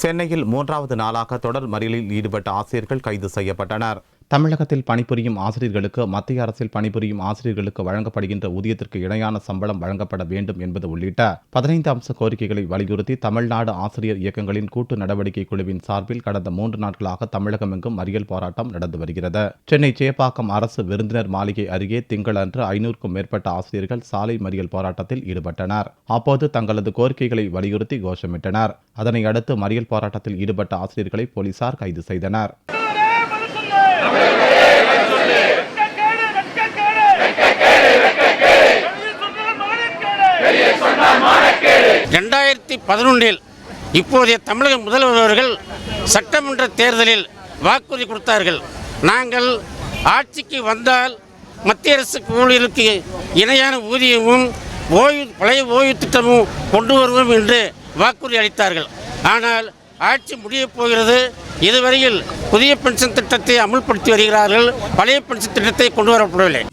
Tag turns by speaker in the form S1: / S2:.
S1: சென்னையில் 3வது நாளாக தொடர் மறியலில் ஈடுபட்ட ஆசிரியர்கள் கைது செய்யப்பட்டனர். தமிழகத்தில் பணிபுரியும் ஆசிரியர்களுக்கு மத்திய அரசில் பணிபுரியும் ஆசிரியர்களுக்கு வழங்கப்படுகின்ற ஊதியத்திற்கு இணையான சம்பளம் வழங்கப்பட வேண்டும் என்பது உள்ளிட்ட 15 அம்ச கோரிக்கைகளை வலியுறுத்தி தமிழ்நாடு ஆசிரியர் இயக்கங்களின் கூட்டு நடவடிக்கை குழுவின் சார்பில் கடந்த 3 நாட்களாக தமிழகமெங்கும் மறியல் போராட்டம் நடந்து வருகிறது. சென்னை சேப்பாக்கம் அரசு விருந்தினர் மாளிகை அருகே திங்களன்று 500க்கும் மேற்பட்ட ஆசிரியர்கள் சாலை மறியல் போராட்டத்தில் ஈடுபட்டனர். அப்போது தங்களது கோரிக்கைகளை வலியுறுத்தி கோஷமிட்டனர். அதனை அடுத்து மறியல் போராட்டத்தில் ஈடுபட்ட ஆசிரியர்களை போலீசார் கைது செய்தனர்.
S2: 2011 இப்போதைய தமிழக முதல்வர் அவர்கள் சட்டமன்ற தேர்தலில் வாக்குறுதி கொடுத்தார்கள். நாங்கள் ஆட்சிக்கு வந்தால் மத்திய அரசு ஊழியர்களுக்கு இணையான ஊதியமும் பழைய ஓய்வு திட்டமும் கொண்டு வருவோம் என்று வாக்குறுதி அளித்தார்கள். ஆனால் ஆட்சி முடியப் போகிறது. இதுவரையில் புதிய பென்ஷன் திட்டத்தை அமுல்படுத்தி வருகிறார்கள். பழைய பென்ஷன் திட்டத்தை கொண்டு வரப்படவில்லை.